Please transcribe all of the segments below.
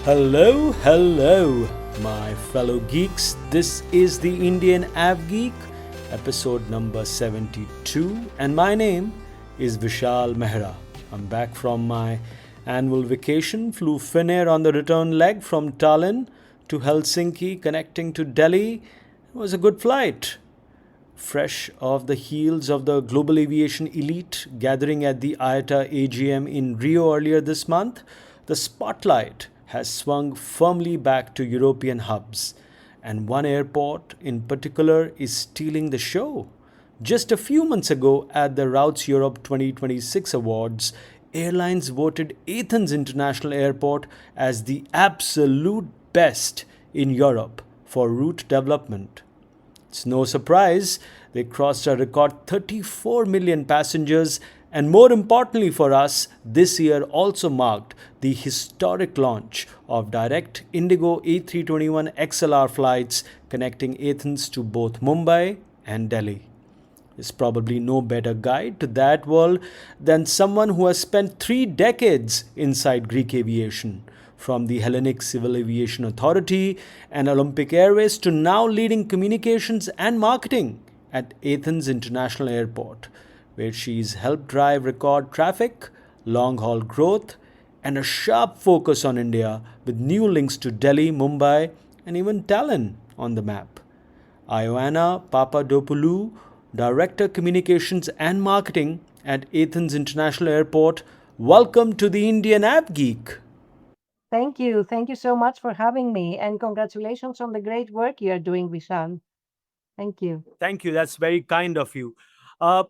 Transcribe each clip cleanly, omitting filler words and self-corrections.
Hello, my fellow geeks. This is the Indian AvGeek, episode number 72, and my name is Vishal Mehra. I'm back from my annual vacation, flew Finnair on the return leg from Tallinn to Helsinki, connecting to Delhi. It was a good flight. Fresh off the heels of the global aviation elite gathering at the IATA AGM in Rio earlier this month, the spotlight has swung firmly back to European hubs, and one airport in particular is stealing the show. Just a few months ago, at the Routes Europe 2026 Awards, airlines voted Athens International Airport as the absolute best in Europe for route development. It's no surprise they crossed a record 34 million passengers, and more importantly for us, this year also marked the historic launch of direct IndiGo A321 XLR flights connecting Athens to both Mumbai and Delhi. There's probably no better guide to that world than someone who has spent 3 decades inside Greek aviation, from the Hellenic Civil Aviation Authority and Olympic Airways to now leading communications and marketing at Athens International Airport, where she's helped drive record traffic, long haul growth, and a sharp focus on India with new links to Delhi, Mumbai, and even Tallinn on the map. Ioanna Papadopoulou, Director Communications and Marketing at Athens International Airport, welcome to the Indian AvGeek. Thank you. Thank you so much for having me. And congratulations on the great work you are doing, Vishal. Thank you. Thank you. That's very kind of you.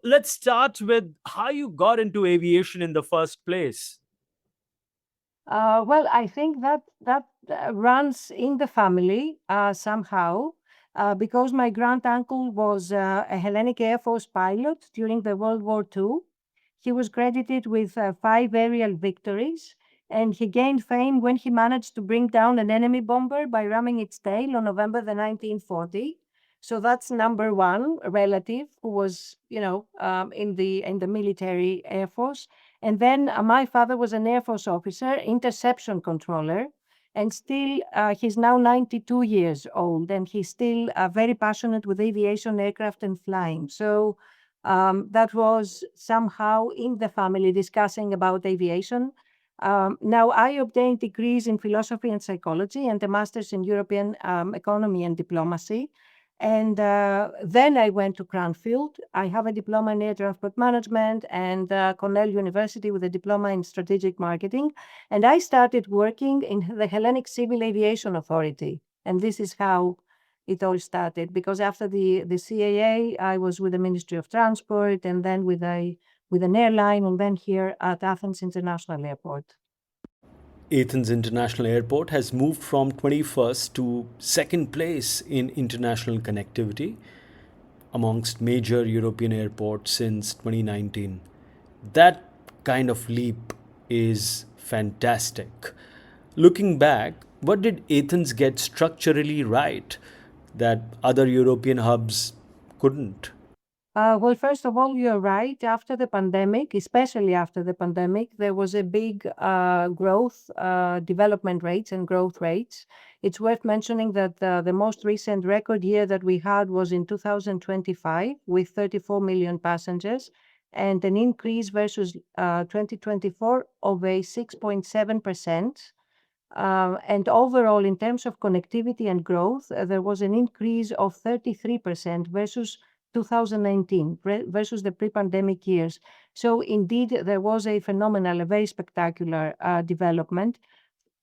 Let's start with how you got into aviation in the first place. Well, I think that runs in the family somehow, because my grand uncle was a Hellenic Air Force pilot during the World War II. He was credited with 5 aerial victories, and he gained fame when he managed to bring down an enemy bomber by ramming its tail on November the 1940. So that's number one relative who was, in the military Air Force. And then my father was an Air Force officer, interception controller, and still he's now 92 years old, and he's still very passionate with aviation, aircraft, and flying. So that was somehow in the family discussing about aviation. Now, I obtained degrees in philosophy and psychology and a master's in European economy and diplomacy. And then I went to Cranfield. I have a diploma in air transport management and Cornell University with a diploma in strategic marketing. And I started working in the Hellenic Civil Aviation Authority. And this is how it all started. Because after the CAA, I was with the Ministry of Transport and then with an airline, and then here at Athens International Airport. Athens International Airport has moved from 21st to second place in international connectivity amongst major European airports since 2019. That kind of leap is fantastic. Looking back, what did Athens get structurally right that other European hubs couldn't? Well, first of all, you're right. After the pandemic, especially after the pandemic, there was a big growth, development rates and growth rates. It's worth mentioning that the most recent record year that we had was in 2025 with 34 million passengers and an increase versus 2024 of a 6.7%. And overall, in terms of connectivity and growth, there was an increase of 33% versus 2019 versus the pre-pandemic years. So indeed, there was a phenomenal, a very spectacular development.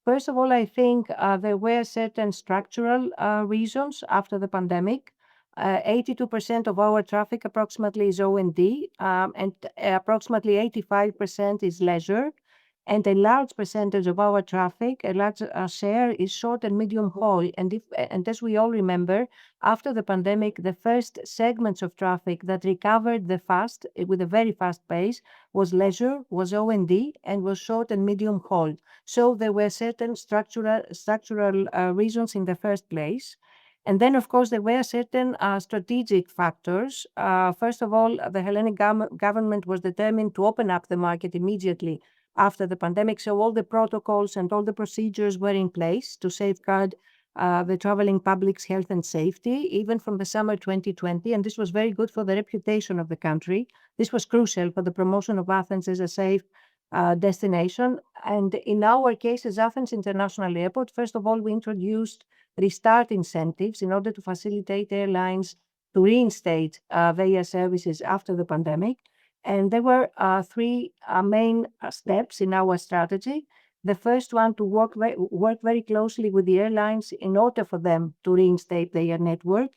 First of all, I think there were certain structural reasons after the pandemic. 82% of our traffic approximately is O&D, and approximately 85% is leisure. And a large percentage of our traffic, a large share, is short and medium haul. And as we all remember, after the pandemic, the first segments of traffic that recovered the fast, with a very fast pace, was leisure, was O&D, and was short and medium haul. So there were certain structural reasons in the first place. And then, of course, there were certain strategic factors. First of all, the Hellenic government was determined to open up the market immediately after the pandemic. So all the protocols and all the procedures were in place to safeguard the traveling public's health and safety, even from the summer 2020. And this was very good for the reputation of the country. This was crucial for the promotion of Athens as a safe destination. And in our case, as Athens International Airport, first of all, we introduced restart incentives in order to facilitate airlines to reinstate their services after the pandemic. And there were three main steps in our strategy. The first one, to work very closely with the airlines in order for them to reinstate their network,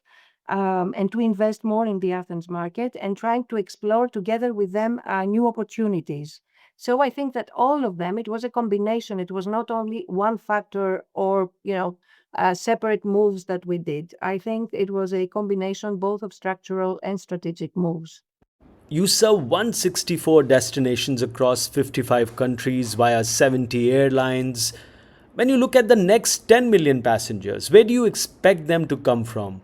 and to invest more in the Athens market, and trying to explore together with them new opportunities. So I think that all of them, it was a combination. It was not only one factor or, separate moves that we did. I think it was a combination both of structural and strategic moves. You serve 164 destinations across 55 countries via 70 airlines. When you look at the next 10 million passengers, where do you expect them to come from?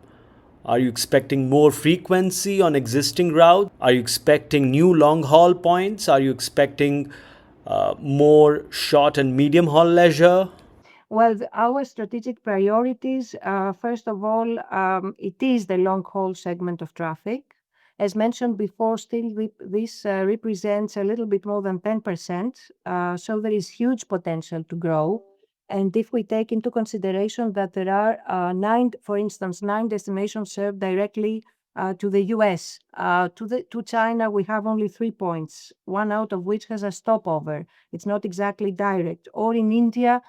Are you expecting more frequency on existing routes? Are you expecting new long haul points? Are you expecting more short and medium haul leisure? Well, our strategic priorities, first of all, it is the long haul segment of traffic. As mentioned before, still this represents a little bit more than 10%. So there is huge potential to grow. And if we take into consideration that there are nine, for instance, nine destinations served directly to the US, to China, we have only 3 points, one out of which has a stopover. It's not exactly direct. Or in India,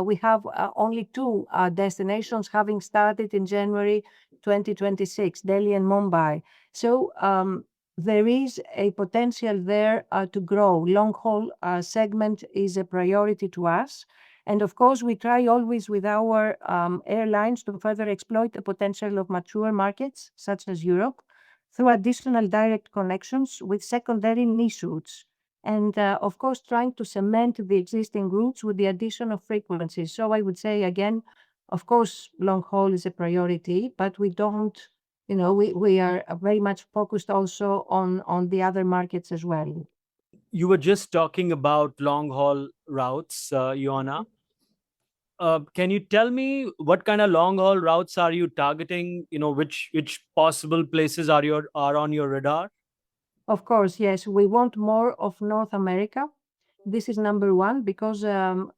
we have only two destinations having started in January 2026, Delhi and Mumbai. So there is a potential there to grow. Long haul segment is a priority to us. And of course, we try always with our airlines to further exploit the potential of mature markets, such as Europe, through additional direct connections with secondary niche routes. And of course, trying to cement the existing routes with the addition of frequencies. So I would say again, of course, long haul is a priority, but we don't, we are very much focused also on the other markets as well. You were just talking about long haul routes, Ioanna. Can you tell me what kind of long haul routes are you targeting? Which possible places are on your radar? Of course, yes, we want more of North America. This is number one because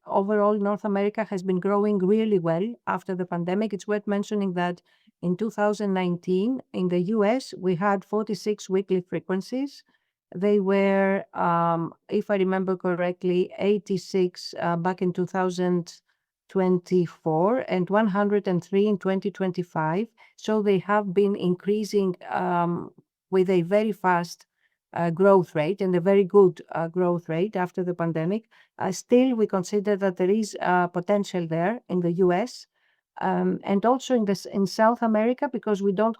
overall North America has been growing really well after the pandemic. It's worth mentioning that in 2019 in the US, we had 46 weekly frequencies. They were, if I remember correctly, 86 back in 2024 and 103 in 2025. So they have been increasing with a very fast growth rate and a very good growth rate after the pandemic. Still, we consider that there is potential there in the US, and also in South America because we don't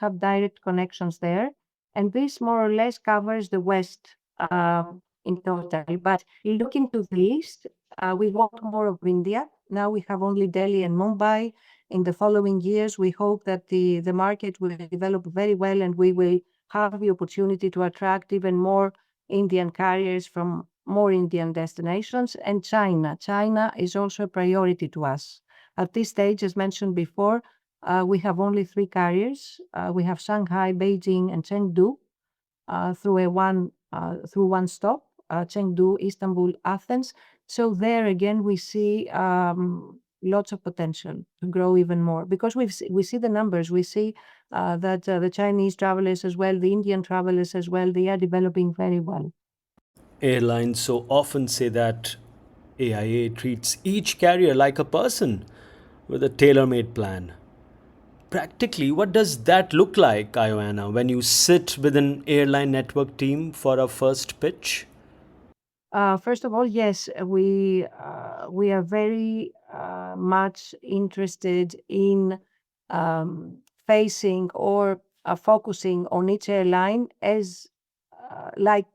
have direct connections there, and this more or less covers the West in total. But looking to the East, we want more of India. Now we have only Delhi and Mumbai. In the following years, we hope that the market will develop very well and we will have the opportunity to attract even more Indian carriers from more Indian destinations. And China. China is also a priority to us. At this stage, as mentioned before, we have only three carriers. We have Shanghai, Beijing, and Chengdu through one stop, Chengdu, Istanbul, Athens. So there again, we see lots of potential to grow even more because we see the numbers. We see that the Chinese travelers as well, the Indian travelers as well, they are developing very well. Airlines so often say that AIA treats each carrier like a person with a tailor made plan. Practically, what does that look like, Ioanna, when you sit with an airline network team for a first pitch? First of all, yes, we are very much interested in facing or focusing on each airline as like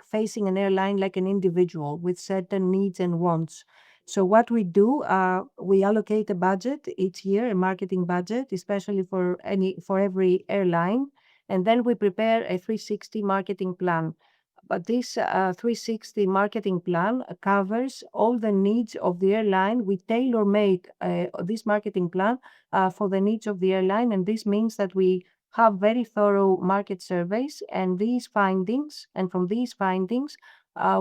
facing an airline like an individual with certain needs and wants. So what we do, we allocate a budget each year, a marketing budget, especially for every airline, and then we prepare a 360 marketing plan But this 360 marketing plan covers all the needs of the airline. We tailor-make this marketing plan for the needs of the airline, and this means that we have very thorough market surveys, and from these findings,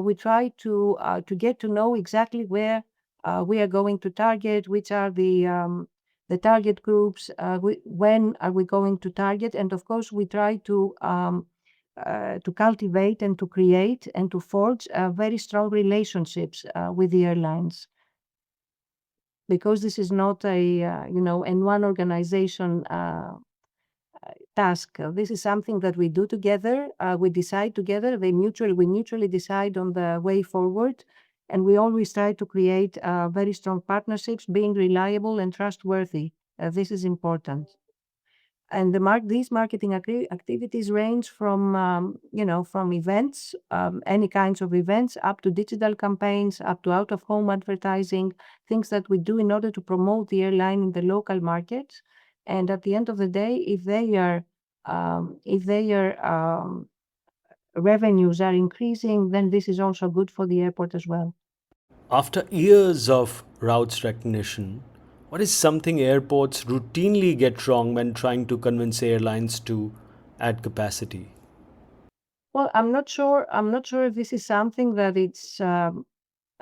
we try to get to know exactly where we are going to target, which are the target groups, when are we going to target, and of course we try to cultivate and to create and to forge very strong relationships with the airlines, because this is not in one organization task. This is something that we do together. We decide together. We mutually decide on the way forward, and we always try to create very strong partnerships, being reliable and trustworthy. This is important. And these marketing activities range from from events, any kinds of events, up to digital campaigns, up to out-of-home advertising, things that we do in order to promote the airline in the local markets. And at the end of the day, if their revenues are increasing, then this is also good for the airport as well. After years of routes recognition, what is something airports routinely get wrong when trying to convince airlines to add capacity? Well, I'm not sure. I'm not sure if this is something that it's.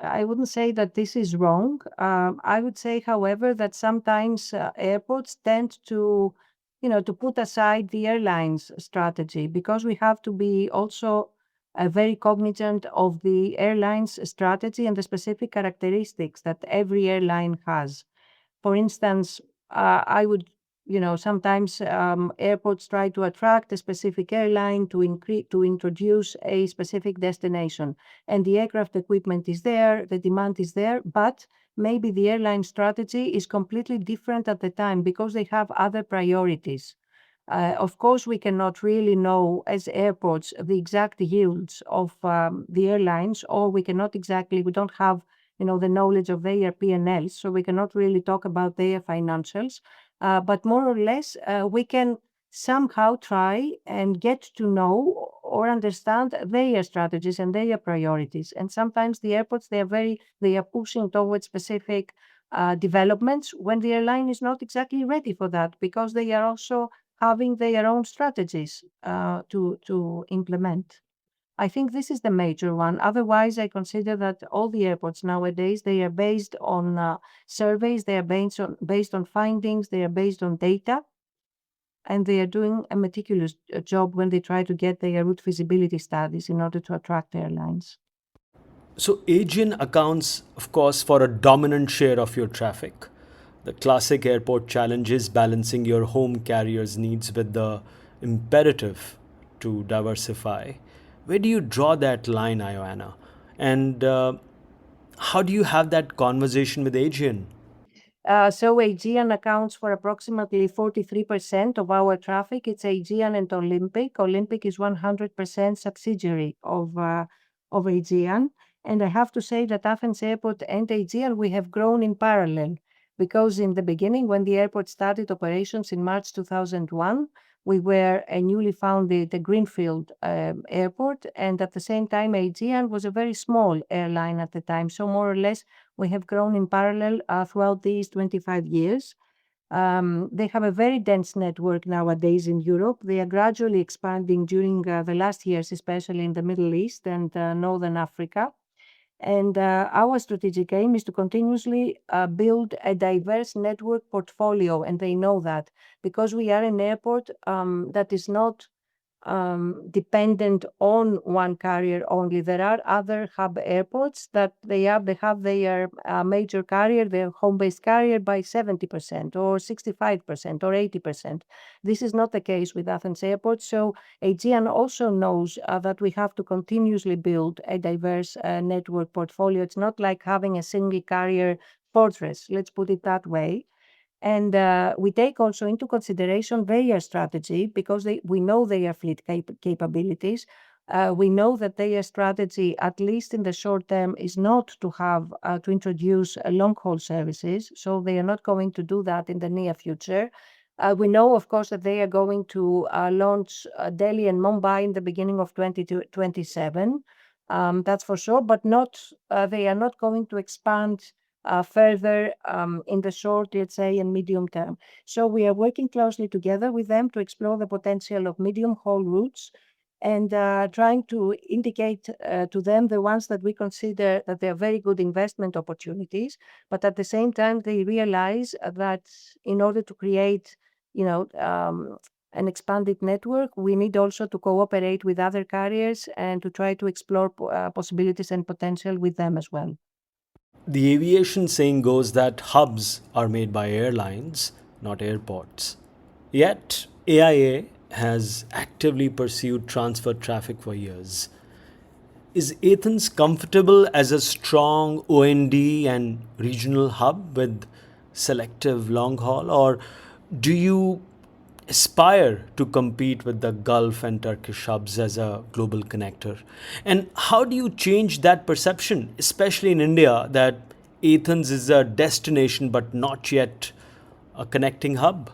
I wouldn't say that this is wrong. I would say, however, that sometimes airports tend to put aside the airline's strategy, because we have to be also very cognizant of the airline's strategy and the specific characteristics that every airline has. For instance, I would, sometimes airports try to attract a specific airline to introduce a specific destination, and the aircraft equipment is there, the demand is there, but maybe the airline strategy is completely different at the time because they have other priorities. Of course, we cannot really know as airports the exact yields of the airlines, or we don't have the knowledge of their P&Ls, so we cannot really talk about their financials. But more or less, we can somehow try and get to know or understand their strategies and their priorities. And sometimes the airports, they are pushing towards specific developments when the airline is not exactly ready for that, because they are also having their own strategies to implement. I think this is the major one. Otherwise, I consider that all the airports nowadays, they are based on surveys, they are based on findings, they are based on data, and they are doing a meticulous job when they try to get their route feasibility studies in order to attract airlines. So, Aegean accounts, of course, for a dominant share of your traffic. The classic airport challenge is balancing your home carrier's needs with the imperative to diversify. Where do you draw that line, Ioanna? And how do you have that conversation with Aegean? So Aegean accounts for approximately 43% of our traffic. It's Aegean and Olympic. Olympic is 100% subsidiary of Aegean. And I have to say that Athens Airport and Aegean, we have grown in parallel, because in the beginning, when the airport started operations in March 2001, we were a newly founded greenfield airport. And at the same time, Aegean was a very small airline at the time. So more or less, we have grown in parallel throughout these 25 years. They have a very dense network nowadays in Europe. They are gradually expanding during the last years, especially in the Middle East and Northern Africa. And our strategic aim is to continuously build a diverse network portfolio. And they know that, because we are an airport that is not dependent on one carrier only. There are other hub airports that they have their major carrier, their home-based carrier, by 70% or 65% or 80%. This is not the case with Athens Airport. So Aegean also knows that we have to continuously build a diverse network portfolio. It's not like having a single carrier fortress, let's put it that way. And we take also into consideration their strategy, because we know their fleet capabilities. We know that their strategy, at least in the short term, is not to introduce long haul services. So they are not going to do that in the near future. We know, of course, that they are going to launch Delhi and Mumbai in the beginning of 2027. That's for sure, but not they are not going to expand further in the short, let's say, and medium term. So we are working closely together with them to explore the potential of medium haul routes and trying to indicate to them the ones that we consider that they are very good investment opportunities. But at the same time, they realize that in order to create, you know, an expanded network, we need also to cooperate with other carriers and to try to explore possibilities and potential with them as well. The aviation saying goes that hubs are made by airlines, not airports. Yet, AIA has actively pursued transfer traffic for years. Is Athens comfortable as a strong OND and regional hub with selective long haul, or do you aspire to compete with the Gulf and Turkish hubs as a global connector? And how do you change that perception, especially in India, that Athens is a destination but not yet a connecting hub?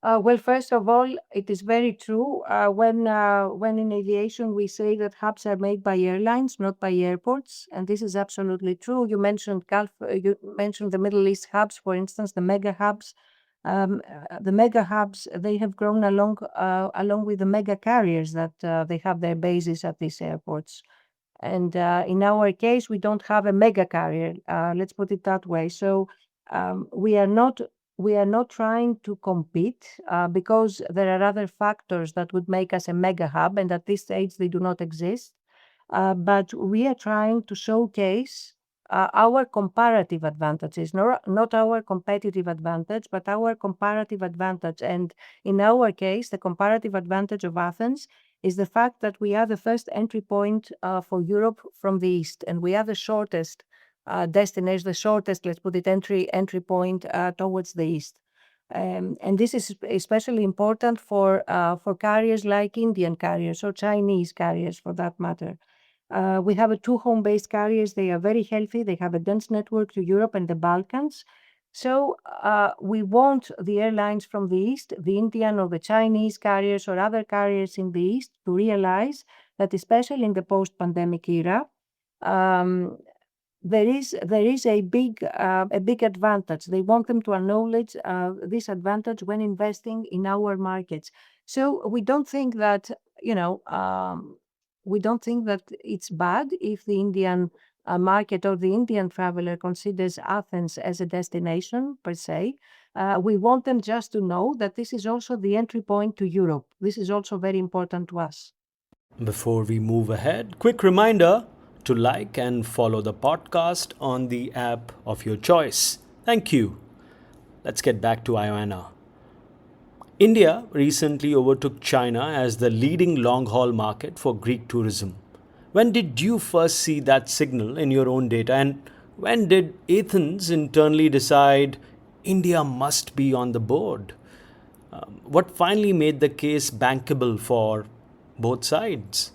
Well, first of all, it is very true. When in aviation we say that hubs are made by airlines, not by airports, and this is absolutely true. You mentioned Gulf, you mentioned the Middle East hubs, for instance, the mega hubs. The mega hubs they have grown along with the mega carriers that they have their bases at these airports. And in our case, we don't have a mega carrier. Let's put it that way. So we are not trying to compete because there are other factors that would make us a mega hub, and at this stage they do not exist. But we are trying to showcase our comparative advantages, not our competitive advantage, but our comparative advantage. And in our case, the comparative advantage of Athens is the fact that we are the first entry point for Europe from the east, and we are the shortest destination, the shortest, let's put it, entry point towards the east. And this is especially important for carriers like Indian carriers or Chinese carriers, for that matter. We have two home-based carriers. They are very healthy. They have a dense network to Europe and the Balkans. So we want the airlines from the East, the Indian or the Chinese carriers or other carriers in the East, to realize that, especially in the post-pandemic era, um, there is a big advantage. They want them to acknowledge this advantage when investing in our markets. So we don't think that you know we don't think that it's bad if the Indian market or the Indian traveler considers Athens as a destination per se. We want them just to know that this is also the entry point to Europe. This is also very important to us. Before we move ahead, quick reminder to like and follow the podcast on the app of your choice. Thank you. Let's get back to Ioanna. India recently overtook China as the leading long haul market for Greek tourism. When did you first see that signal in your own data, and when did Athens internally decide India must be on the board? What finally made the case bankable for both sides?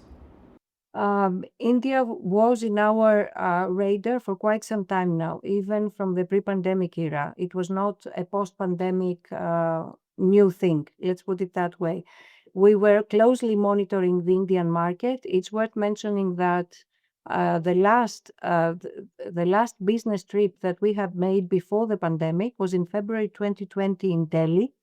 India was in our radar for quite some time now, even from the pre-pandemic era. It was not a post-pandemic new thing. Let's put it that way. We were closely monitoring the Indian market. It's worth mentioning that the last business trip that we have made before the pandemic was in February 2020 in Delhi.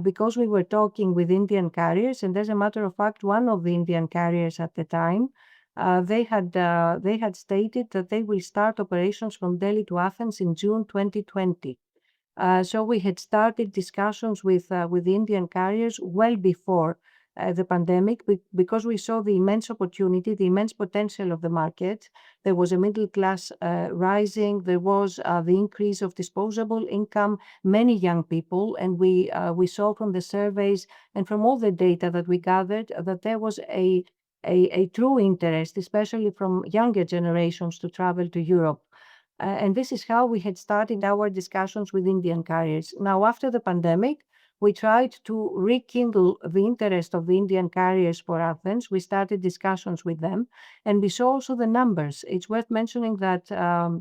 Because we were talking with Indian carriers, and as a matter of fact, one of the Indian carriers at the time, they had stated that they will start operations from Delhi to Athens in June 2020. So we had started discussions with the Indian carriers well before the pandemic because we saw the immense opportunity, the immense potential of the market. There was a middle class rising. There was the increase of disposable income, many young people, and we saw from the surveys and from all the data that we gathered that there was a true interest, especially from younger generations, to travel to Europe. And this is how we had started our discussions with Indian carriers. Now, after the pandemic, we tried to rekindle the interest of the Indian carriers for Athens. We started discussions with them, and we saw also the numbers. It's worth mentioning that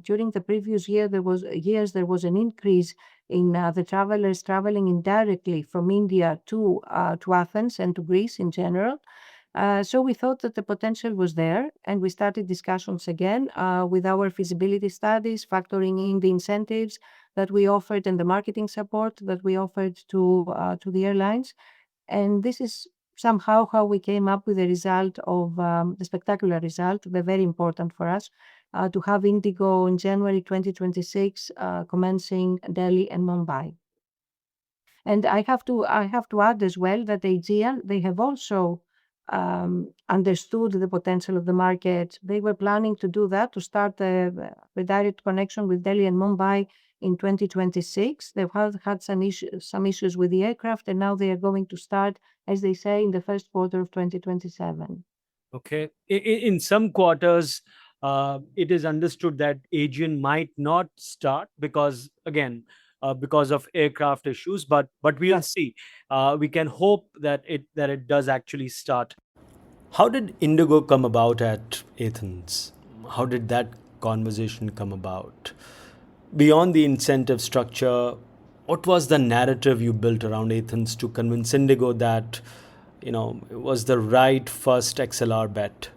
during the previous there was an increase in the travelers traveling indirectly from India to Athens and to Greece in general. So we thought that the potential was there, and we started discussions again with our feasibility studies, factoring in the incentives that we offered and the marketing support that we offered to the airlines. And this is somehow how we came up with the result of the spectacular result, the very important for us, to have IndiGo in January 2026, commencing Delhi and Mumbai. And I have to add as well that Aegean, they have also understood the potential of the market. They were planning to do that, to start the direct connection with Delhi and Mumbai in 2026. They've had some issues with the aircraft, and now they are going to start, as they say, in the first quarter of 2027. Okay. In some quarters, it is understood that Aegean might not start because, again, because of aircraft issues. But we'll Yes. see. We can hope that it does actually start. How did Indigo come about at Athens? How did that conversation come about? Beyond the incentive structure, what was the narrative you built around Athens to convince Indigo that, it was the right first XLR bet?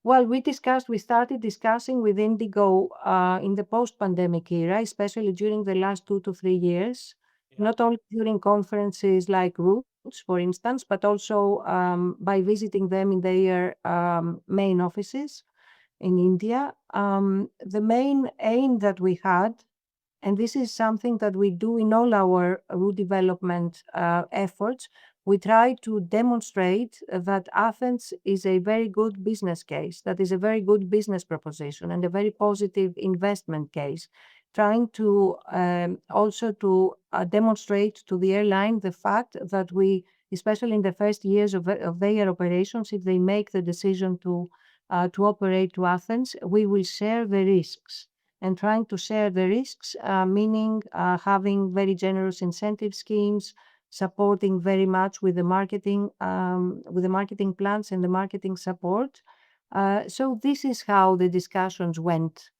Well, we started discussing with Indigo in the post-pandemic era, especially during the last 2 to 3 years, Yeah. not only during conferences like Roots, for instance, but also by visiting them in their main offices in India. The main aim that we had, and this is something that we do in all our route development efforts, we try to demonstrate that Athens is a very good business case, that is a very good business proposition and a very positive investment case, trying to also to demonstrate to the airline the fact that we, especially in the first years of their operations, if they make the decision to operate to Athens, we will share the risks, and trying to share the risks, meaning having very generous incentive schemes, supporting very much with the marketing plans and the marketing support. So this is how the discussions went.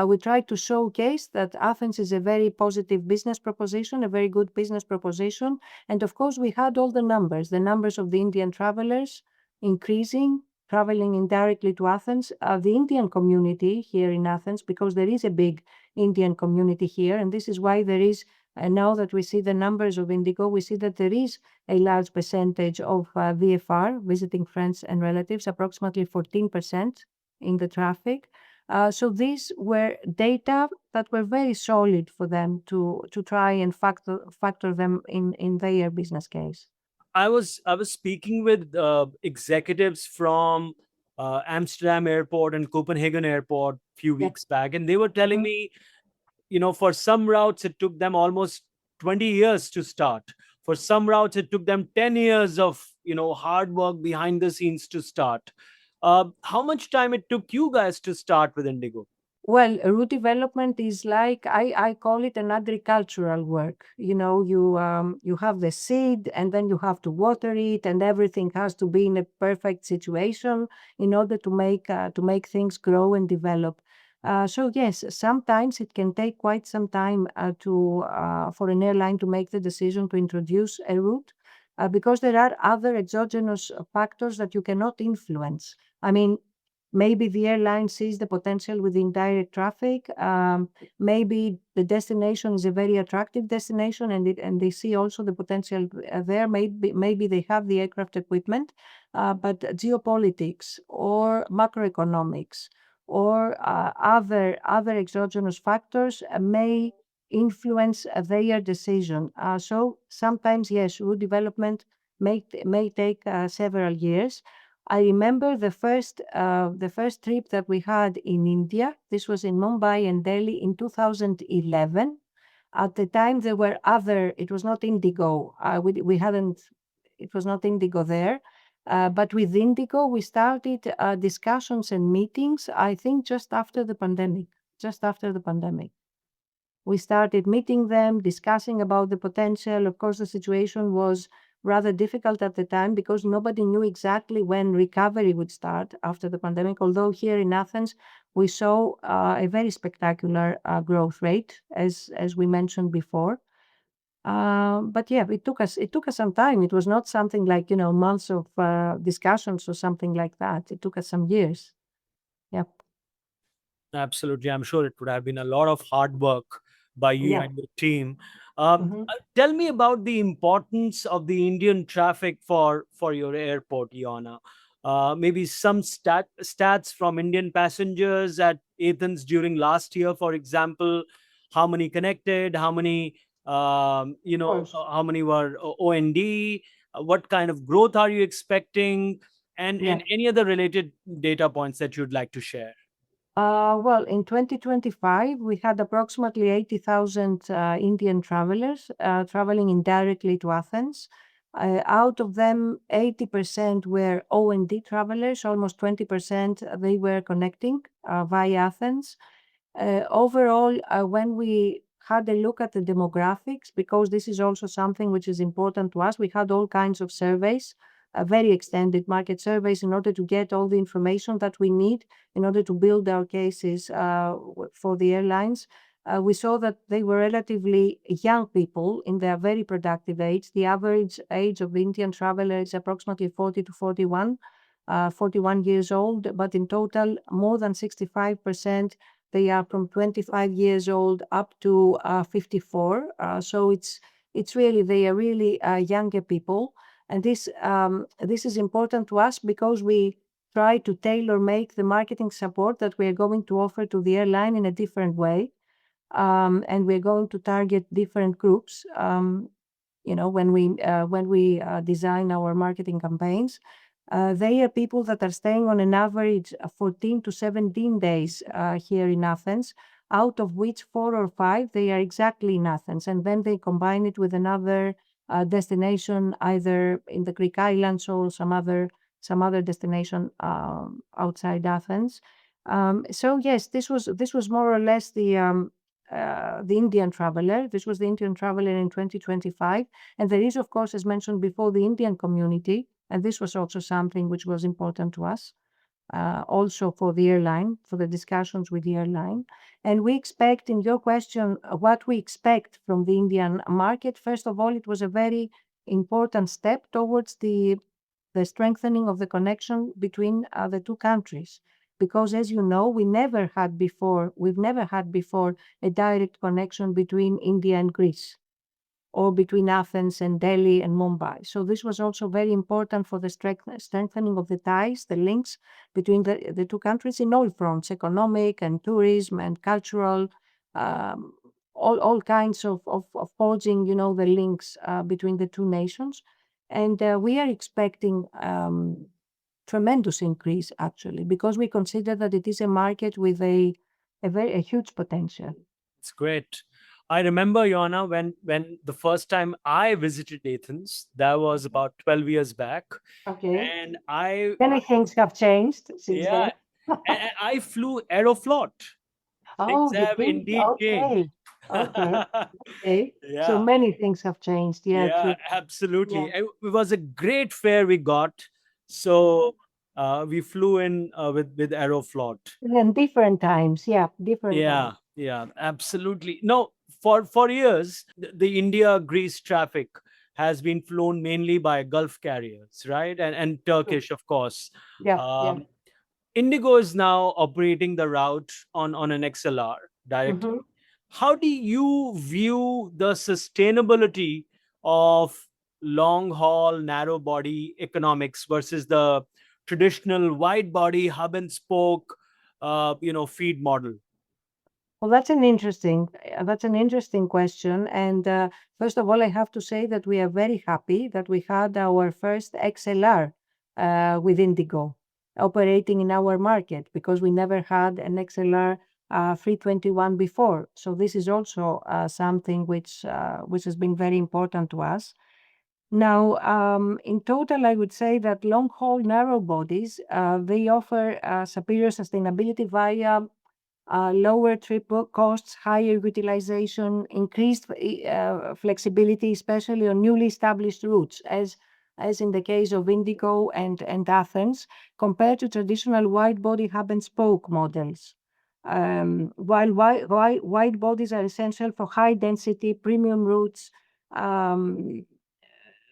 We tried to showcase that Athens is a very positive business proposition, a very good business proposition. And of course, we had all the numbers of the Indian travelers increasing, traveling indirectly to Athens. The Indian community here in Athens, because there is a big Indian community here, and this is why there is, now that we see the numbers of Indigo, we see that there is a large percentage of VFR, visiting friends and relatives, approximately 14% in the traffic. So these were data that were very solid for them to try and factor them in their business case. I was speaking with executives from Amsterdam Airport and Copenhagen Airport a few Yeah. weeks back, and they were telling Mhm. me, for some routes it took them almost 20 years to start. For some routes it took them 10 years of hard work behind the scenes to start. How much time it took you guys to start with Indigo? Well, root development is like I call it an agricultural work. You have the seed, and then you have to water it, and everything has to be in a perfect situation in order to make things grow and develop. So yes, sometimes it can take quite some time to for an airline to make the decision to introduce a route, because there are other exogenous factors that you cannot influence. I mean, maybe the airline sees the potential with indirect traffic. Maybe the destination is a very attractive destination, and they see also the potential there. Maybe they have the aircraft equipment, but geopolitics or macroeconomics or other exogenous factors may influence their decision. So sometimes, yes, route development may take several years. I remember the first trip that we had in India. This was in Mumbai and Delhi in 2011. At the time, there were other. It was not Indigo. We hadn't. It was not Indigo there. But with Indigo, we started discussions and meetings. I think just after the pandemic. Just after the pandemic. We started meeting them, discussing about the potential. Of course, the situation was rather difficult at the time because nobody knew exactly when recovery would start after the pandemic. Although here in Athens, we saw a very spectacular growth rate, as we mentioned before. But yeah, it took us some time. It was not something like months of discussions or something like that. It took us some years. Yep. Absolutely. I'm sure it would have been a lot of hard work by you Yeah. and your team. Hmm. Tell me about the importance of the Indian traffic for your airport, Ioanna. Maybe some stats from Indian passengers at Athens during last year, for example. How many connected? How many, Of course. how many were OND? What kind of growth are you expecting? Yeah. And any other related data points that you'd like to share? Well, in 2025, we had approximately 80,000 Indian travelers traveling indirectly to Athens. Out of them, 80% were O&D travelers, almost 20% they were connecting via Athens. Overall, when we had a look at the demographics, because this is also something which is important to us, we had all kinds of surveys, very extended market surveys, in order to get all the information that we need in order to build our cases for the airlines. We saw that they were relatively young people in their very productive age. The average age of the Indian traveler is approximately 40 to 41 years old, but in total, more than 65%, they are from 25 years old up to 54. So it's really they are really younger people, and this is important to us because we try to tailor make the marketing support that we are going to offer to the airline in a different way, and we're going to target different groups. When we design our marketing campaigns, they are people that are staying on an average 14 to 17 days here in Athens, out of which 4 or 5 they are exactly in Athens, and then they combine it with another destination, either in the Greek islands or some other destination outside Athens. So yes, this was more or less the Indian traveler. This was the Indian traveler in 2025. And there is, of course, as mentioned before, the Indian community. And this was also something which was important to us, also for the airline, for the discussions with the airline. And we expect, in your question, what we expect from the Indian market. First of all, it was a very important step towards the strengthening of the connection between the two countries. Because as you know, we've never had before a direct connection between India and Greece, or between Athens and Delhi and Mumbai. So this was also very important for the strengthening of the ties, the links between the two countries in all fronts, economic and tourism and cultural, um, all kinds of forging, the links between the two nations. And we are expecting tremendous increase, actually, because we consider that it is a market with a huge potential. It's great. I remember, Joanna, when the first time I visited Athens, that was about 12 years back, Okay. and I Many things have changed since yeah, then. and I flew Aeroflot. Things Oh, you have did? indeed changed. Okay. Okay. Okay. So Yeah, many things have changed. Yeah, yeah, true. absolutely. Yeah. It was a great fare we got. Mhm. So we flew in with Aeroflot. And different times. Yeah, different times. Yeah, yeah, absolutely. No, for years, the India Greece traffic has been flown mainly by Gulf carriers, right? And True. Turkish, of course. Yeah, yeah. Um, Indigo is now operating the route on an XLR directly. Hmm. How do you view the sustainability of long haul narrow body economics versus the traditional wide body hub and spoke feed model? Well, that's an interesting question. And first of all, I have to say that we are very happy that we had our first XLR with Indigo operating in our market, because we never had an XLR 321 before. So this is also something which has been very important to us. Now, in total, I would say that long-haul narrow bodies, they offer superior sustainability via lower trip costs, higher utilization, increased flexibility, especially on newly established routes, as in the case of IndiGo and Athens, compared to traditional wide-body hub-and-spoke models. While wide bodies are essential for high-density premium routes, and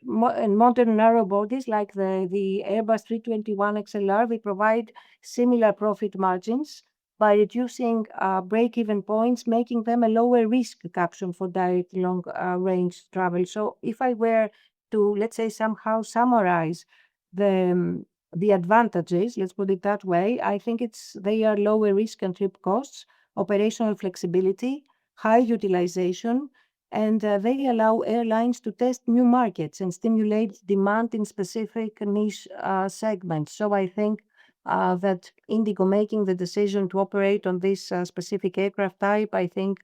modern narrow bodies like the Airbus 321 XLR, they provide similar profit margins by reducing break-even points, making them a lower risk caption for direct long range travel. So if I were to, let's say, somehow summarize the advantages, let's put it that way, I think they are lower risk and trip costs, operational flexibility, high utilization, and they allow airlines to test new markets and stimulate demand in specific niche segments. So I think that IndiGo making the decision to operate on this specific aircraft type, I think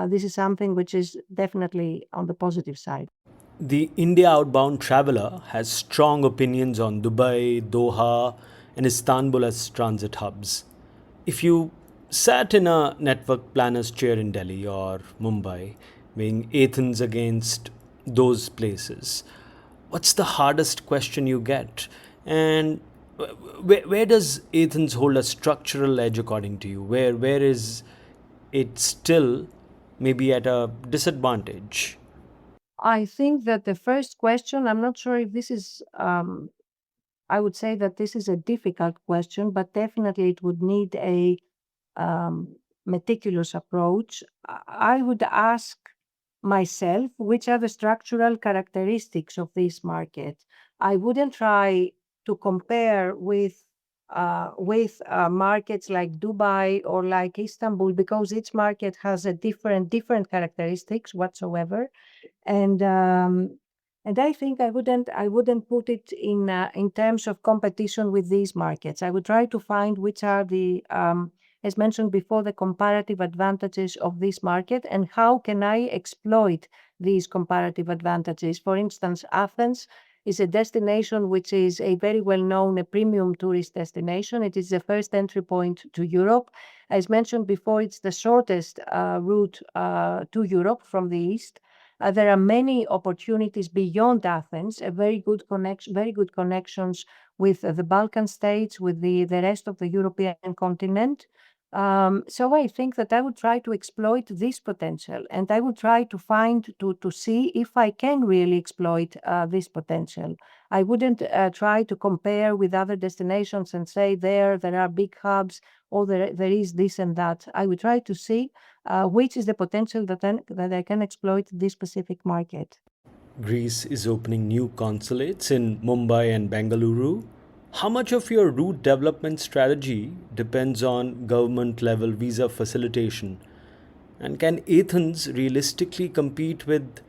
this is something which is definitely on the positive side. The India outbound traveler has strong opinions on Dubai, Doha, and Istanbul as transit hubs. If you sat in a network planner's chair in Delhi or Mumbai, weighing Athens against those places, what's the hardest question you get? And where does Athens hold a structural edge according to you? Where is it still maybe at a disadvantage? I think that the first question, I'm not sure if this is, I would say that this is a difficult question, but definitely it would need a meticulous approach. I would ask myself which are the structural characteristics of this market. I wouldn't try to compare with markets like Dubai or like Istanbul because each market has a different characteristics whatsoever, and I think I wouldn't put it in terms of competition with these markets. I would try to find which are the as mentioned before, the comparative advantages of this market and how can I exploit these comparative advantages. For instance, Athens is a destination which is a very well-known, a premium tourist destination. It is the first entry point to Europe. As mentioned before, it's the shortest route to Europe from the east. There are many opportunities beyond Athens, a very good connections with the Balkan states, with the rest of the European continent. So I think that I would try to exploit this potential, and I would try to to see if I can really exploit this potential. I wouldn't try to compare with other destinations and say there are big hubs or there is this and that. I would try to see which is the potential that I can exploit this specific market. Greece is opening new consulates in Mumbai and Bengaluru. How much of your route development strategy depends on government level visa facilitation? And can Athens realistically compete with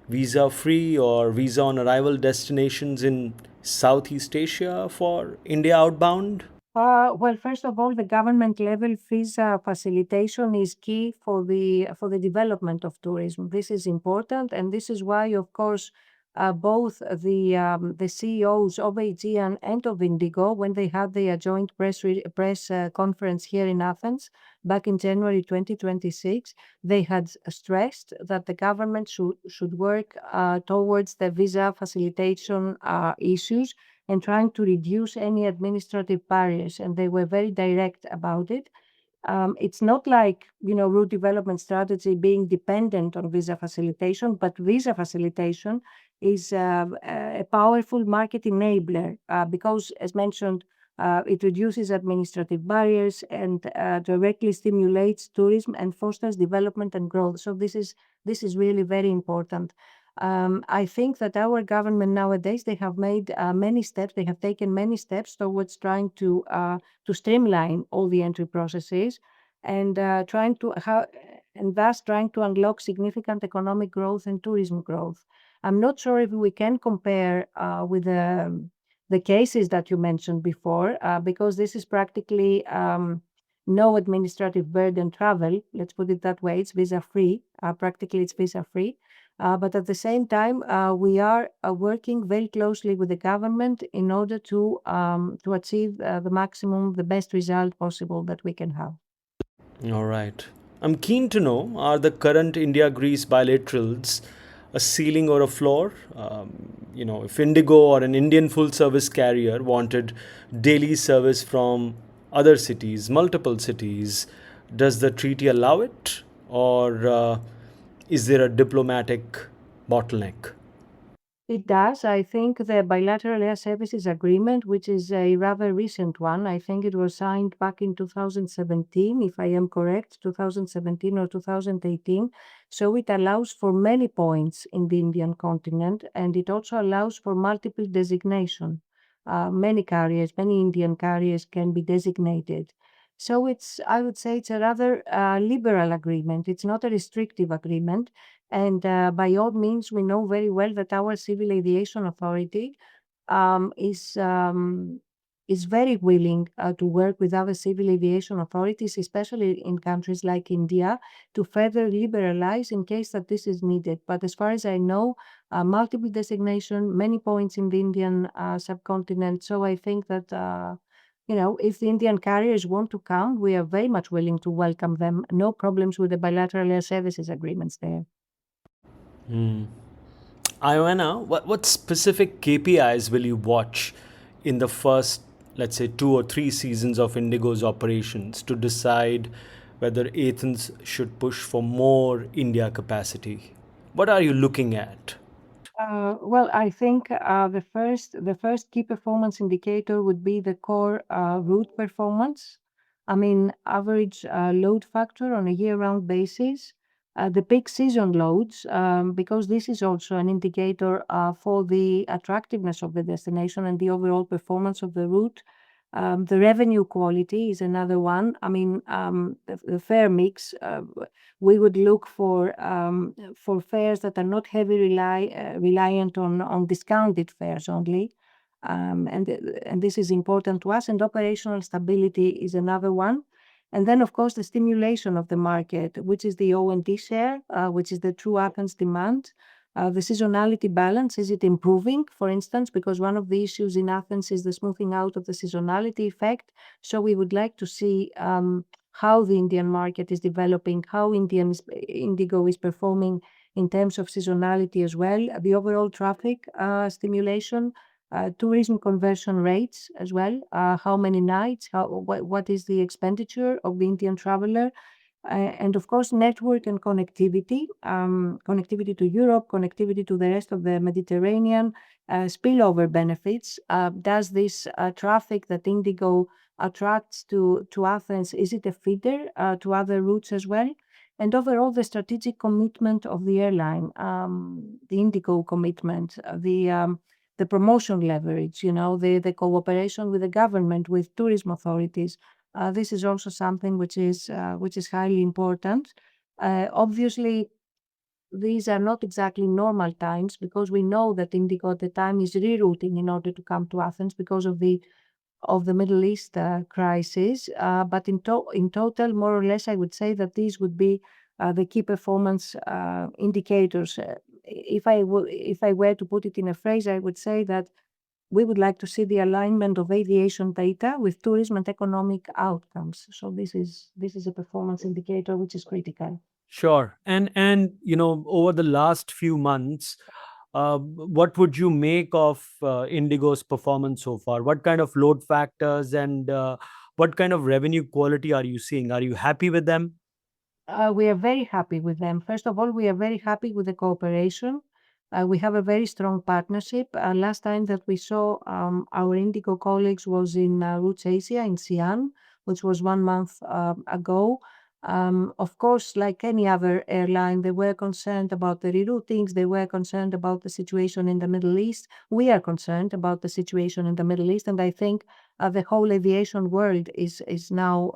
visa free or visa on arrival destinations in Southeast Asia for India outbound? Well, first of all, the government level visa facilitation is key for the development of tourism. This is important, and this is why, of course, both the CEOs of Aegean and of Indigo, when they had their joint press conference here in Athens back in January 2026, they had stressed that the government should work towards the visa facilitation issues and trying to reduce any administrative barriers. And they were very direct about it. It's not like, route development strategy being dependent on visa facilitation, but visa facilitation is a powerful market enabler because, as mentioned, it reduces administrative barriers and directly stimulates tourism and fosters development and growth. So this is really very important. I think that our government nowadays they have made many steps. They have taken many steps towards trying to streamline all the entry processes and and thus trying to unlock significant economic growth and tourism growth. I'm not sure if we can compare with the cases that you mentioned before, because this is practically no administrative burden travel. Let's put it that way. It's visa free. Practically, it's visa free. But at the same time, we are working very closely with the government in order to achieve the best result possible that we can have. All right. I'm keen to know, are the current India Greece bilaterals a ceiling or a floor? If Indigo or an Indian full service carrier wanted daily service from other cities, multiple cities, does the treaty allow it? Or is there a diplomatic bottleneck? It does. I think the bilateral air services agreement, which is a rather recent one, I think it was signed back in 2017, if I am correct, 2017 or 2018. So it allows for many points in the Indian continent, and it also allows for multiple designation. Many carriers, many Indian carriers can be designated. So I would say it's a rather liberal agreement. It's not a restrictive agreement. And by all means, we know very well that our Civil Aviation Authority um, is um, is very willing to work with other civil aviation authorities, especially in countries like India, to further liberalize in case that this is needed. But as far as I know, multiple designation, many points in the Indian subcontinent. So I think that. If the Indian carriers want to come, we are very much willing to welcome them. No problems with the bilateral air services agreements there. Ioanna, what specific KPIs will you watch in the first, let's say, 2 or 3 seasons of Indigo's operations to decide whether Athens should push for more India capacity? What are you looking at? Well, I think the first key performance indicator would be the core route performance. I mean, average load factor on a year-round basis, the peak season loads, because this is also an indicator for the attractiveness of the destination and the overall performance of the route. The revenue quality is another one. I mean, the fare mix. We would look for fares that are not heavily reliant on discounted fares only. And this is important to us. And operational stability is another one. And then, of course, the stimulation of the market, which is the O&D share, which is the true Athens demand. The seasonality balance, is it improving, for instance, because one of the issues in Athens is the smoothing out of the seasonality effect. So we would like to see how the Indian market is developing, how Indigo is performing in terms of seasonality as well, the overall traffic stimulation, tourism conversion rates as well, how many nights, what is the expenditure of the Indian traveler, and of course, network and connectivity, connectivity to Europe, connectivity to the rest of the Mediterranean, spillover benefits. Does this traffic that Indigo attracts to Athens, is it a feeder to other routes as well? And overall, the strategic commitment of the airline, the Indigo commitment, the promotion leverage, the cooperation with the government, with tourism authorities, this is also something which is highly important. Obviously, these are not exactly normal times because we know that Indigo at the time is rerouting in order to come to Athens because of the Middle East crisis. But in total, more or less, I would say that these would be the key performance indicators. If I were to put it in a phrase, I would say that we would like to see the alignment of aviation data with tourism and economic outcomes. So this is a performance indicator which is critical. Sure. And over the last few months, what would you make of Indigo's performance so far? What kind of load factors and what kind of revenue quality are you seeing? Are you happy with them? We are very happy with them. First of all, we are very happy with the cooperation. We have a very strong partnership. Last time that we saw our Indigo colleagues was in Routes Asia in Xi'an, which was 1 month ago. Of course, like any other airline, they were concerned about the reroutings. They were concerned about the situation in the Middle East. We are concerned about the situation in the Middle East, and I think the whole aviation world is now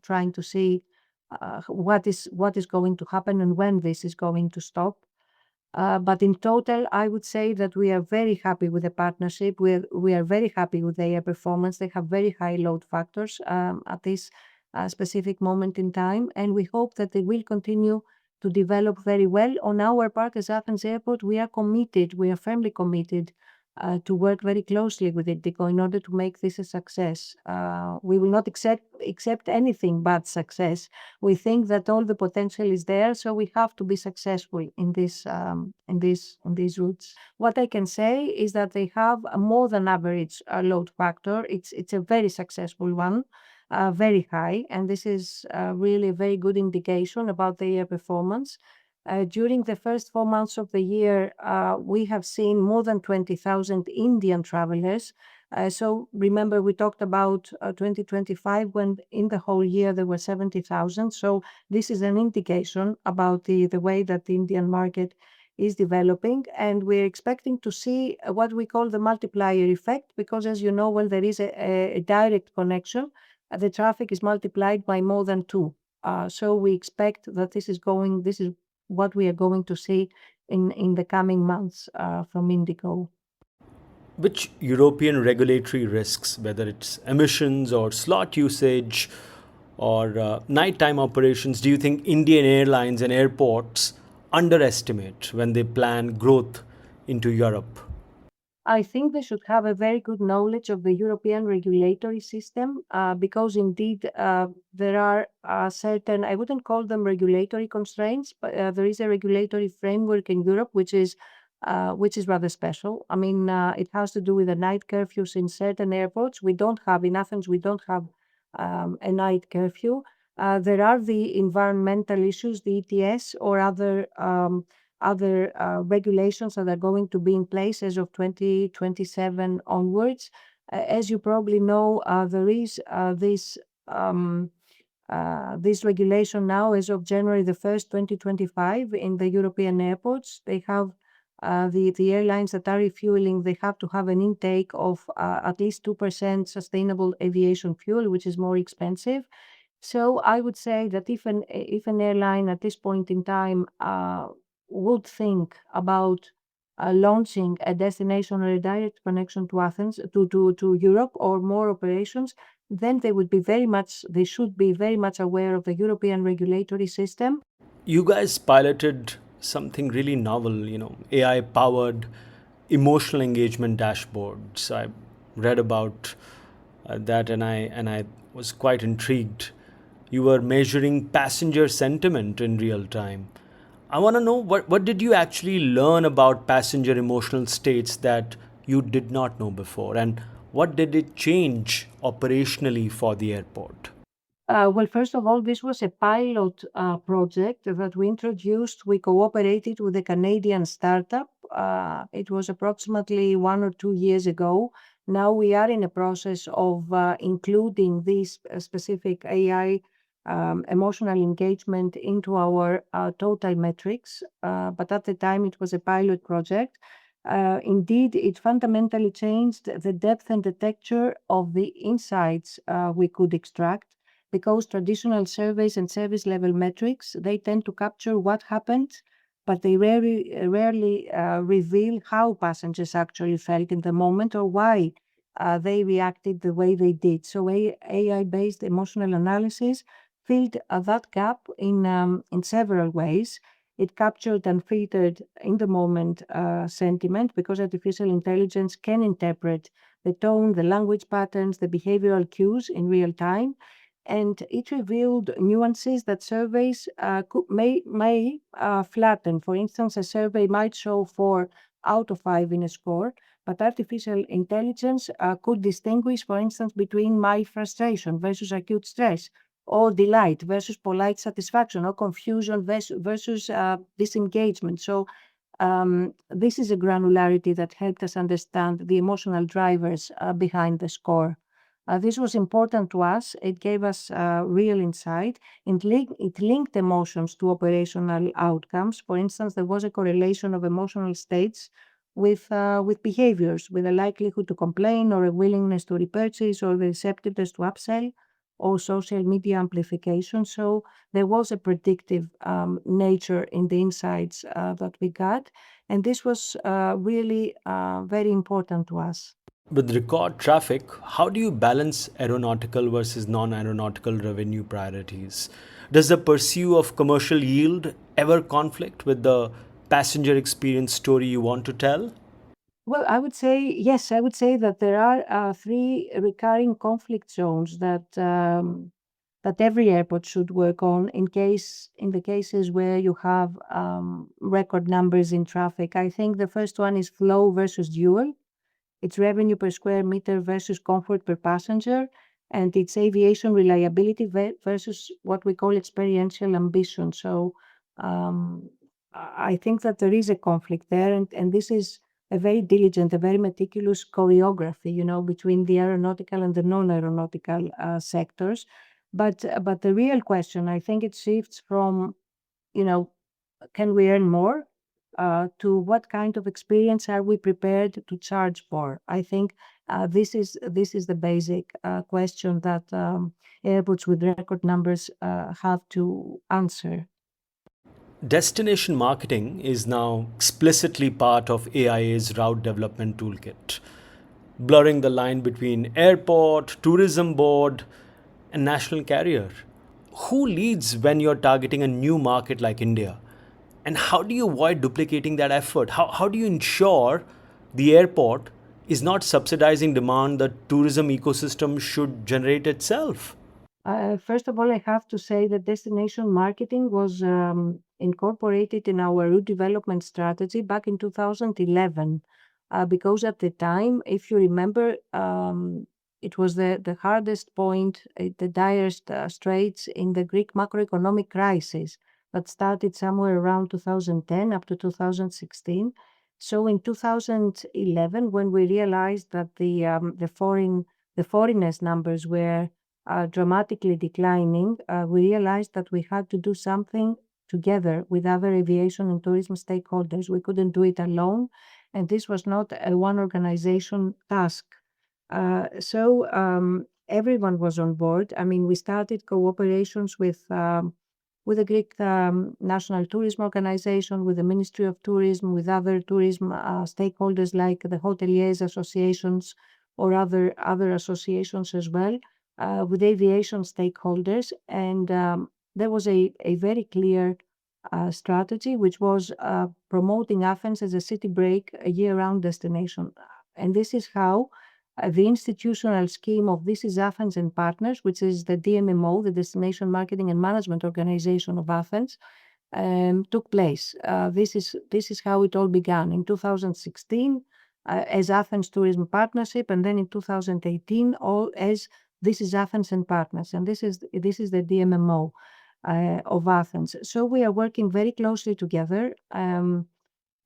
trying to see what is going to happen and when this is going to stop. But in total, I would say that we are very happy with the partnership. We are very happy with their performance. They have very high load factors at this specific moment in time, and we hope that they will continue to develop very well. On our part as Athens Airport, we are committed. We are firmly committed to work very closely with IndiGo in order to make this a success. We will not accept anything but success. We think that all the potential is there, so we have to be successful in these routes. What I can say is that they have a more than average load factor. It's a very successful one. Very high, and this is really a very good indication about their performance. During the first 4 months of the year, we have seen more than 20,000 Indian travelers. So remember, we talked about 2025 when in the whole year there were 70,000. So this is an indication about the way that the Indian market is developing. And we're expecting to see what we call the multiplier effect, because as you know, when there is a direct connection, the traffic is multiplied by more than two. So we expect that this is what we are going to see in the coming months from IndiGo. Which European regulatory risks, whether it's emissions or slot usage or nighttime operations, do you think Indian airlines and airports underestimate when they plan growth into Europe? I think they should have a very good knowledge of the European regulatory system because indeed there are certain, I wouldn't call them regulatory constraints, but there is a regulatory framework in Europe which is rather special. I mean, it has to do with the night curfews in certain airports. We don't have in Athens. We don't have a night curfew. There are the environmental issues, the ETS, or other regulations that are going to be in place as of 2027 onwards. As you probably know, there is this regulation now as of January the 1st, 2025 in the European airports. They have the airlines that are refueling, they have to have an intake of at least 2% sustainable aviation fuel, which is more expensive. So I would say that if an airline at this point in time would think about launching a destination or a direct connection to Athens, to Europe or more operations, then they should be very much aware of the European regulatory system. You guys piloted something really novel, AI powered emotional engagement dashboards. I read about that, and I was quite intrigued. You were measuring passenger sentiment in real time. I want to know what did you actually learn about passenger emotional states that you did not know before, and what did it change operationally for the airport? Well, first of all, this was a pilot project that we introduced. We cooperated with a Canadian startup. It was approximately 1 or 2 years ago. Now we are in a process of including this specific AI emotional engagement into our total metrics. But at the time, it was a pilot project. Indeed, it fundamentally changed the depth and the texture of the insights we could extract, because traditional surveys and service level metrics, they tend to capture what happened, but they rarely reveal how passengers actually felt in the moment or why they reacted the way they did. So AI-based emotional analysis filled that gap in several ways. It captured and filtered in the moment sentiment, because artificial intelligence can interpret the tone, the language patterns, the behavioral cues in real time, and it revealed nuances that surveys may flatten. For instance, a survey might show 4 out of 5 in a score, but artificial intelligence could distinguish, for instance, between mild frustration versus acute stress, or delight versus polite satisfaction, or confusion versus disengagement. So this is a granularity that helped us understand the emotional drivers behind the score. This was important to us. It gave us real insight. It linked emotions to operational outcomes. For instance, there was a correlation of emotional states with behaviors, with a likelihood to complain, or a willingness to repurchase, or the receptiveness to upsell, or social media amplification. So there was a predictive nature in the insights that we got, and this was really very important to us. With record traffic, how do you balance aeronautical versus non aeronautical revenue priorities? Does the pursuit of commercial yield ever conflict with the passenger experience story you want to tell? Well, I would say, yes, I would say that there are three recurring conflict zones that every airport should work on in the cases where you have record numbers in traffic. I think the first one is flow versus dual. It's revenue per square meter versus comfort per passenger, and it's aviation reliability versus what we call experiential ambition. So um, I think that there is a conflict there, and this is a very diligent, a very meticulous choreography, between the aeronautical and the non-aeronautical sectors. But the real question, I think, it shifts from, you know, can we earn more? To what kind of experience are we prepared to charge for? I think this is the basic question that airports with record numbers have to answer. Destination marketing is now explicitly part of AIA's route development toolkit, blurring the line between airport, tourism board, and national carrier. Who leads when you're targeting a new market like India? And how do you avoid duplicating that effort? How do you ensure the airport is not subsidizing demand the tourism ecosystem should generate itself? First of all, I have to say that destination marketing was incorporated in our route development strategy back in 2011. Because at the time, if you remember, it was the hardest point, the direst straits in the Greek macroeconomic crisis that started somewhere around 2010 up to 2016. So in 2011, when we realized that the foreigners numbers were dramatically declining, we realized that we had to do something together with other aviation and tourism stakeholders. We couldn't do it alone, and this was not a one organization task. So everyone was on board. I mean, we started cooperations with the Greek National Tourism Organization, with the Ministry of Tourism, with other tourism stakeholders like the hoteliers associations or other associations as well, with aviation stakeholders. And there was a very clear strategy, which was promoting Athens as a city break, a year-round destination. And this is how the institutional scheme of This is Athens and Partners, which is the DMMO, the Destination Marketing and Management Organization of Athens, took place. This is how it all began in 2016 as Athens Tourism Partnership, and then in 2018 all as This is Athens and Partners, and this is the DMMO of Athens. So we are working very closely together.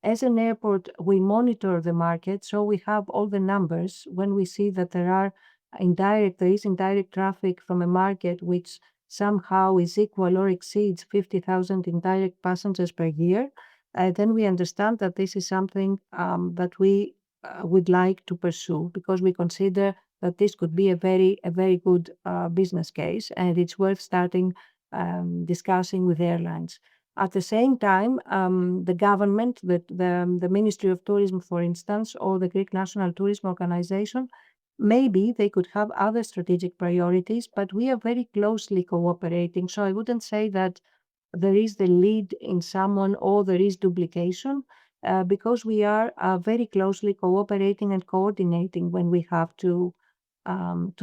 As an airport, we monitor the market, so we have all the numbers. When we see that there is indirect traffic from a market which somehow is equal or exceeds 50,000 indirect passengers per year, then we understand that this is something that we would like to pursue, because we consider that this could be a very good business case, and it's worth starting discussing with airlines. At the same time, the government, the Ministry of Tourism, for instance, or the Greek National Tourism Organization, maybe they could have other strategic priorities, but we are very closely cooperating. So I wouldn't say that there is the lead in someone or there is duplication, because we are very closely cooperating and coordinating when we have to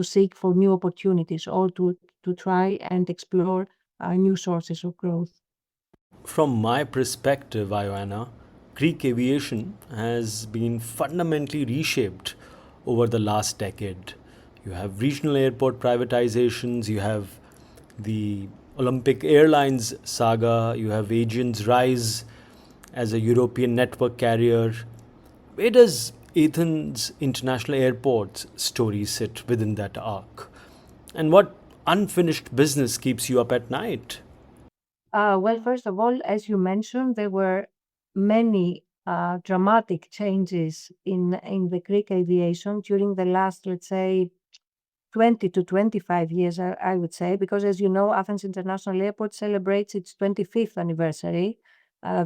seek for new opportunities or to try and explore new sources of growth. From my perspective, Ioanna, Greek aviation has been fundamentally reshaped over the last decade. You have regional airport privatizations, you have the Olympic Airlines saga, you have Aegean's rise as a European network carrier. Where does Athens International Airport's story sit within that arc? And what unfinished business keeps you up at night? Well, first of all, as you mentioned, there were many dramatic changes in the Greek aviation during the last, let's say, 20 to 25 years, I would say, because as you know, Athens International Airport celebrates its 25th anniversary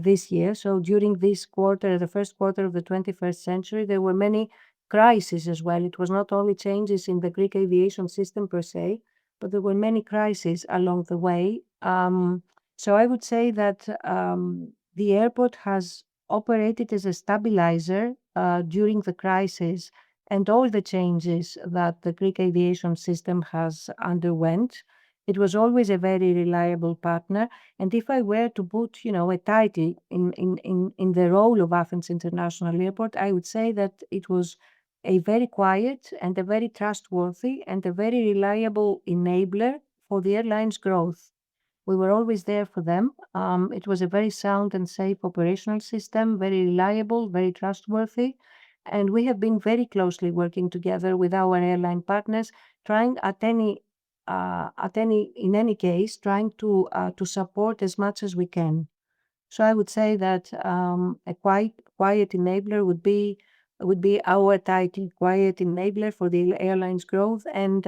this year. So during this quarter, the first quarter of the 21st century, there were many crises as well. It was not only changes in the Greek aviation system per se, but there were many crises along the way. So I would say that the airport has operated as a stabilizer during the crisis and all the changes that the Greek aviation system has underwent. It was always a very reliable partner. And if I were to put, a title in the role of Athens International Airport, I would say that it was a very quiet and a very trustworthy and a very reliable enabler for the airline's growth. We were always there for them. It was a very sound and safe operational system, very reliable, very trustworthy. And we have been very closely working together with our airline partners, trying in any case, trying to support as much as we can. So I would say that a quiet enabler would be our title, quiet enabler for the airline's growth, and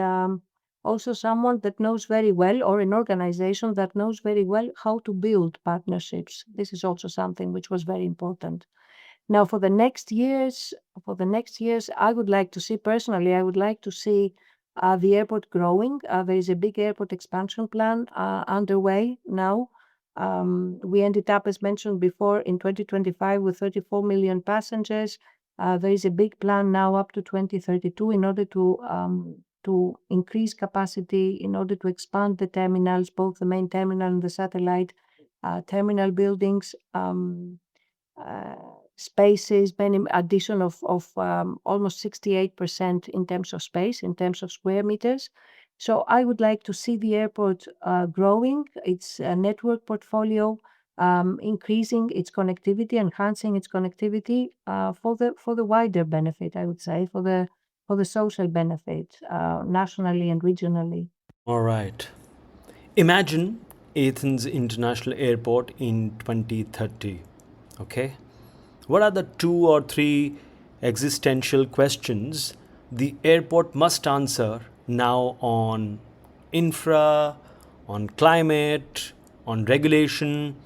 also someone that knows very well, or an organization that knows very well how to build partnerships. This is also something which was very important. Now, for the next years, I would like to see personally. I would like to see the airport growing. There is a big airport expansion plan underway now. We ended up, as mentioned before, in 2025 with 34 million passengers. There is a big plan now up to 2032 in order to increase capacity, in order to expand the terminals, both the main terminal and the satellite terminal buildings. Uh, Spaces, many addition of almost 68% in terms of space, in terms of square meters. So I would like to see the airport growing its network portfolio, increasing its connectivity, enhancing its connectivity for the wider benefit, I would say, for the social benefit, nationally and regionally. All right. Imagine Athens International Airport in 2030. Okay? What are the two or three existential questions the airport must answer now on infra, on climate, on regulation,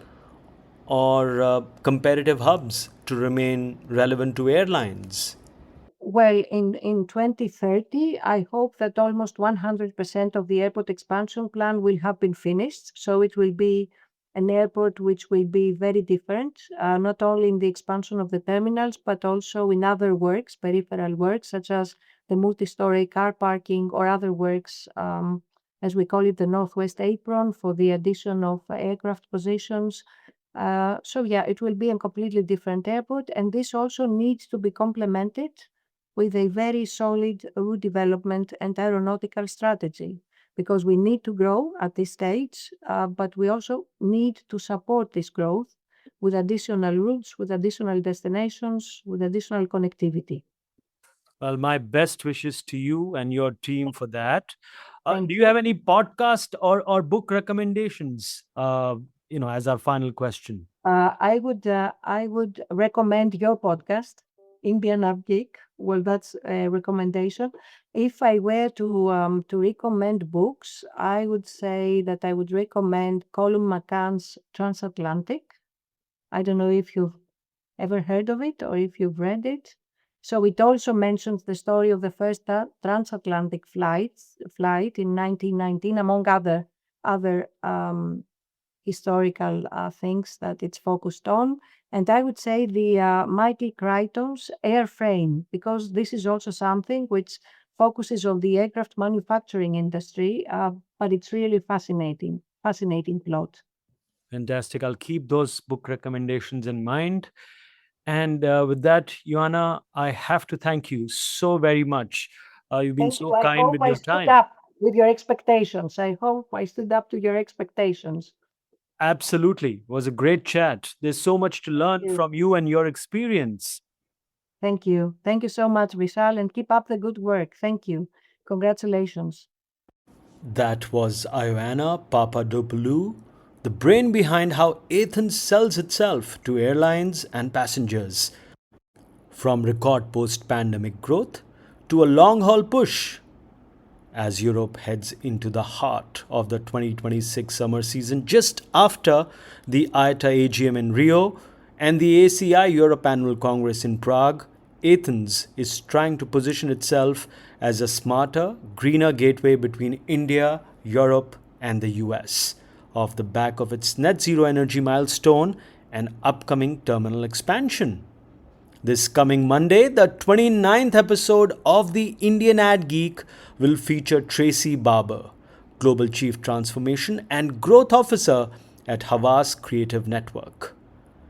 or competitive hubs to remain relevant to airlines? Well, in 2030, I hope that almost 100% of the airport expansion plan will have been finished. So it will be an airport which will be very different, not only in the expansion of the terminals, but also in other works, peripheral works, such as the multi-story car parking or other works, as we call it, the Northwest Apron for the addition of aircraft positions. So yeah, it will be a completely different airport, and this also needs to be complemented with a very solid route development and aeronautical strategy, because we need to grow at this stage, but we also need to support this growth with additional routes, with additional destinations, with additional connectivity. Well, my best wishes to you and your team for that. Thank Do you you. have any podcast or book recommendations? As our final question. I would recommend your podcast, Indian AvGeek. Well, that's a recommendation. If I were to recommend books, I would say that I would recommend Colum McCann's Transatlantic. I don't know if you've ever heard of it or if you've read it. So it also mentions the story of the first transatlantic flight in 1919, among other historical things that it's focused on. And I would say the Michael Crichton's Airframe, because this is also something which focuses on the aircraft manufacturing industry, but it's really fascinating plot. Fantastic. I'll keep those book recommendations in mind. And with that, Ioanna, I have to thank you so very much. You've been Thank so you. I kind hope with I your stood time. up with your expectations. I hope I stood up to your expectations. Absolutely. It was a great chat. There's so much to Thank learn you. from you and your experience. Thank you. Thank you so much, Vishal, and keep up the good work. Thank you. Congratulations. That was Ioanna Papadopoulou, the brain behind how Athens sells itself to airlines and passengers. From record post pandemic growth to a long haul push as Europe heads into the heart of the 2026 summer season just after the IATA AGM in Rio and the ACI Europe Annual Congress in Prague. Athens is trying to position itself as a smarter, greener gateway between India, Europe, and the US, off the back of its net zero energy milestone and upcoming terminal expansion. This coming Monday, the 29th episode of the Indian AvGeek will feature Tracy Barber, Global Chief Transformation and Growth Officer at Havas Creative Network.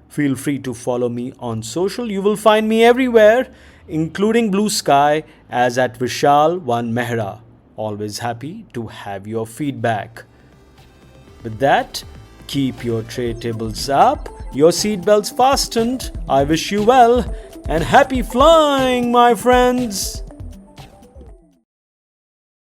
Feel free to follow me on social. You will find me everywhere, including Blue Sky, as at Vishal1 Mehra. Always happy to have your feedback. With that, keep your tray tables up, your seatbelts fastened. I wish you well and happy flying, my friends.